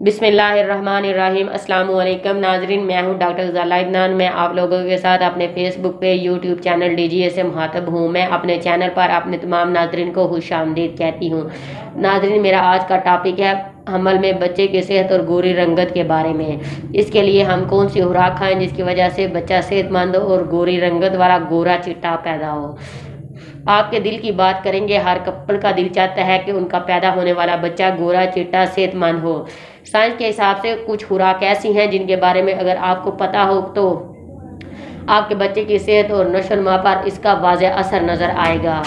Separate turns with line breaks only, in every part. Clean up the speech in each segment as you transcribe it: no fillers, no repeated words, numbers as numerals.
बिस्मिल्लाहिर्रहमानिर्रहीम। अस्सलाम वालेकुम नाजरीन, मैं हूं डॉक्टर ज़ला इदनान। मैं आप लोगों के साथ अपने फेसबुक पे यूट्यूब चैनल डीजीए से मुखातब हूं। मैं अपने चैनल पर अपने तमाम नाजरीन को खुशामदीद कहती हूं। नाजरीन, मेरा आज का टॉपिक है हमल में बच्चे की सेहत और गोरी रंगत के बारे में। इसके लिए हम कौन सी खुराक खाएं जिसकी वजह से बच्चा सेहतमंद और गोरी रंगत वाला गोरा चिट्टा पैदा हो। आपके दिल की बात करेंगे। हर कपल का दिल चाहता है कि उनका पैदा होने वाला बच्चा गोरा चिट्टा सेहतमंद हो। साइंस के हिसाब से कुछ खुराक ऐसी हैं जिनके बारे में अगर आपको पता हो तो आपके बच्चे की सेहत और नशोनुमा पर इसका वाज़ेह असर नज़र आएगा।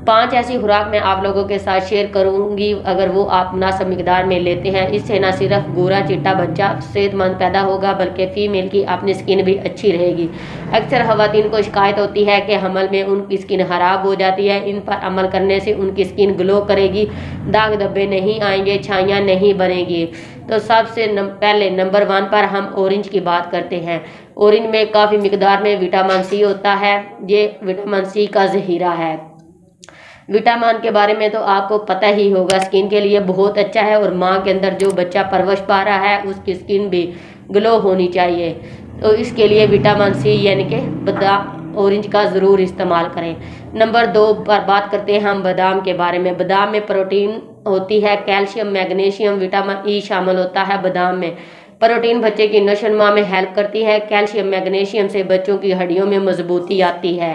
5 ऐसी खुराक मैं आप लोगों के साथ शेयर करूंगी। अगर वो आप मुनासिब मिकदार में लेते हैं, इससे न सिर्फ गोरा चिट्टा बच्चा सेहतमंद पैदा होगा बल्कि फ़ीमेल की अपनी स्किन भी अच्छी रहेगी। अक्सर ख़वातीन को शिकायत होती है कि हमल में उनकी स्किन ख़राब हो जाती है। इन पर अमल करने से उनकी स्किन ग्लो करेगी, दाग धब्बे नहीं आएंगे, छाइयाँ नहीं बनेगी। तो सबसे पहले नंबर 1 पर हम ऑरेंज की बात करते हैं। ऑरेंज में काफ़ी मिकदार में विटामिन सी होता है। ये विटामिन सी का ज़हीरा है। विटामिन के बारे में तो आपको पता ही होगा, स्किन के लिए बहुत अच्छा है और माँ के अंदर जो बच्चा परवरिश पा रहा है उसकी स्किन भी ग्लो होनी चाहिए। तो इसके लिए विटामिन सी यानी कि बादाम ऑरेंज का ज़रूर इस्तेमाल करें। नंबर 2 पर बात करते हैं हम बादाम के बारे में। बादाम में प्रोटीन होती है, कैल्शियम, मैग्नीशियम, विटामिन ई शामिल होता है बादाम में। प्रोटीन बच्चे की नशोनुमा में हेल्प करती है। कैल्शियम मैग्नीशियम से बच्चों की हड्डियों में मजबूती आती है।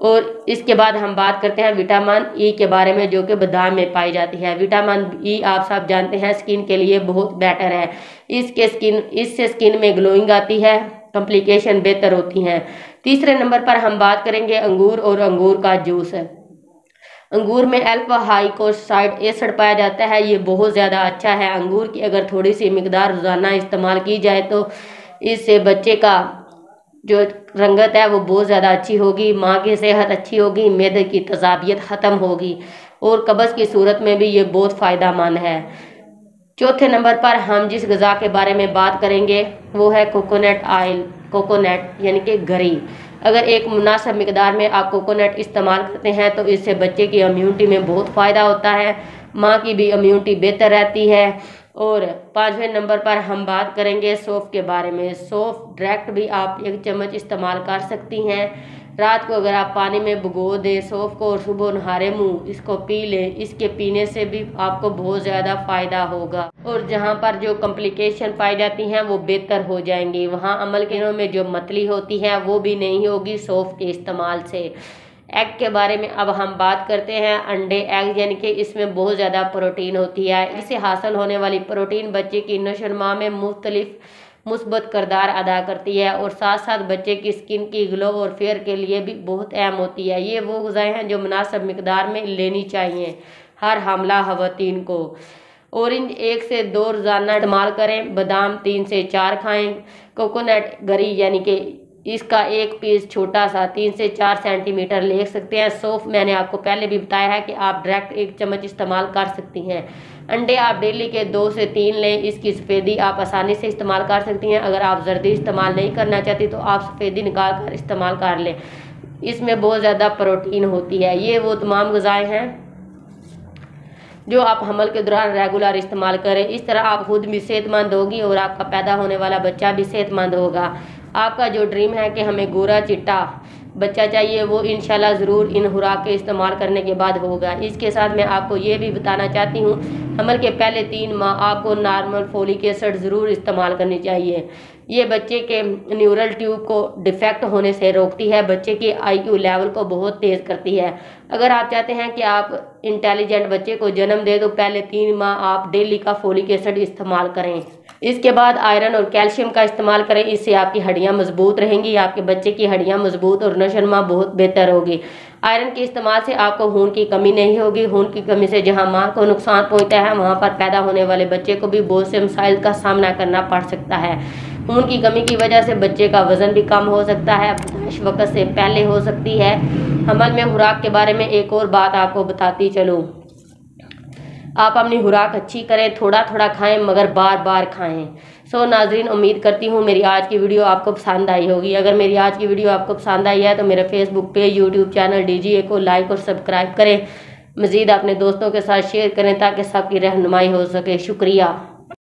और इसके बाद हम बात करते हैं विटामिन ई के बारे में, जो कि बादाम में पाई जाती है। विटामिन ई आप सब जानते हैं स्किन के लिए बहुत बेटर है। इससे स्किन में ग्लोइंग आती है, कॉम्प्लिकेशन बेहतर होती हैं। तीसरे नंबर पर हम बात करेंगे अंगूर और अंगूर का जूस। अंगूर में अल्फा हाइड्रोक्साइड एसिड पाया जाता है, ये बहुत ज़्यादा अच्छा है। अंगूर की अगर थोड़ी सी मिकदार रोज़ाना इस्तेमाल की जाए तो इससे बच्चे का जो रंगत है वो बहुत ज़्यादा अच्छी होगी, माँ की सेहत अच्छी होगी, मैदे की तज़ाबियत ख़त्म होगी और कब्ज़ की सूरत में भी ये बहुत फ़ायदा मंद है। चौथे नंबर पर हम जिस गज़ा के बारे में बात करेंगे वो है कोकोनट ऑयल। कोकोनट यानी कि गरी। अगर एक मुनासिब मिकदार में आप कोकोनट इस्तेमाल करते हैं तो इससे बच्चे की इम्यूनिटी में बहुत फ़ायदा होता है, माँ की भी इम्यूनिटी बेहतर रहती है। और 5वें नंबर पर हम बात करेंगे सौंफ के बारे में। सौंफ डायरेक्ट भी आप 1 चम्मच इस्तेमाल कर सकती हैं। रात को अगर आप पानी में भिगो दें सौंफ को और सुबह नहारे मुँह इसको पी लें, इसके पीने से भी आपको बहुत ज़्यादा फ़ायदा होगा और जहाँ पर जो कॉम्प्लिकेशन पाई जाती हैं वो बेहतर हो जाएंगी। वहाँ अमल के दिनों में जो मतली होती है वो भी नहीं होगी सौंफ के इस्तेमाल से। एग के बारे में अब हम बात करते हैं। अंडे एग यानी कि इसमें बहुत ज़्यादा प्रोटीन होती है। इससे हासिल होने वाली प्रोटीन बच्चे की नशोनुमा में मुख्तलिफ मुस्बत किरदार अदा करती है और साथ साथ बच्चे की स्किन की ग्लो और फेयर के लिए भी बहुत अहम होती है। ये वो ग़िज़ाएँ हैं जो मुनासिब मिकदार में लेनी चाहिए हर हामला ख़वातीन को। ऑरेंज 1 से 2 रोज़ाना इस्तेमाल करें। बादाम 3 से 4 खाएँ। कोकोनट गरी यानी कि इसका एक पीस छोटा सा 3 से 4 सेंटीमीटर ले सकते हैं। सौंफ मैंने आपको पहले भी बताया है कि आप डायरेक्ट 1 चम्मच इस्तेमाल कर सकती हैं। अंडे आप डेली के 2 से 3 लें। इसकी सफ़ेदी आप आसानी से इस्तेमाल कर सकती हैं। अगर आप जर्दी इस्तेमाल नहीं करना चाहती तो आप सफ़ेदी निकाल कर इस्तेमाल कर लें, इसमें बहुत ज़्यादा प्रोटीन होती है। ये वो तमाम ग़िज़ाएँ हैं जो आप हमल के दौरान रेगुलर इस्तेमाल करें। इस तरह आप खुद भी सेहतमंद होगी और आपका पैदा होने वाला बच्चा भी सेहतमंद होगा। आपका जो ड्रीम है कि हमें गोरा चिट्टा बच्चा चाहिए वो इंशाल्लाह ज़रूर इन खुराक के इस्तेमाल करने के बाद होगा। इसके साथ मैं आपको ये भी बताना चाहती हूँ हमल के पहले 3 माह आपको नॉर्मल फोलिक एसिड ज़रूर इस्तेमाल करनी चाहिए। ये बच्चे के न्यूरल ट्यूब को डिफेक्ट होने से रोकती है, बच्चे की IQ लेवल को बहुत तेज़ करती है। अगर आप चाहते हैं कि आप इंटेलिजेंट बच्चे को जन्म दे तो पहले 3 माह आप डेली का फोलिक एसिड इस्तेमाल करें। इसके बाद आयरन और कैल्शियम का इस्तेमाल करें, इससे आपकी हड्डियां मजबूत रहेंगी, आपके बच्चे की हड्डियां मजबूत और नशोनुमा बहुत बेहतर होगी। आयरन के इस्तेमाल से आपको खून की कमी नहीं होगी। खून की कमी से जहां माँ को नुकसान पहुंचता है वहां पर पैदा होने वाले बच्चे को भी बहुत से मसाइल का सामना करना पड़ सकता है। खून की कमी की वजह से बच्चे का वज़न भी कम हो सकता है, पैदाइश वक्त से पहले हो सकती है। हमल में खुराक के बारे में एक और बात आपको बताती चलूँ, आप अपनी खुराक अच्छी करें, थोड़ा थोड़ा खाएं मगर बार बार खाएं। सो नाजरीन, उम्मीद करती हूँ मेरी आज की वीडियो आपको पसंद आई होगी। अगर मेरी आज की वीडियो आपको पसंद आई है तो मेरे फेसबुक पे यूट्यूब चैनल डीजीए को लाइक और सब्सक्राइब करें। मज़ीद अपने दोस्तों के साथ शेयर करें ताकि सबकी रहनुमाई हो सके। शुक्रिया।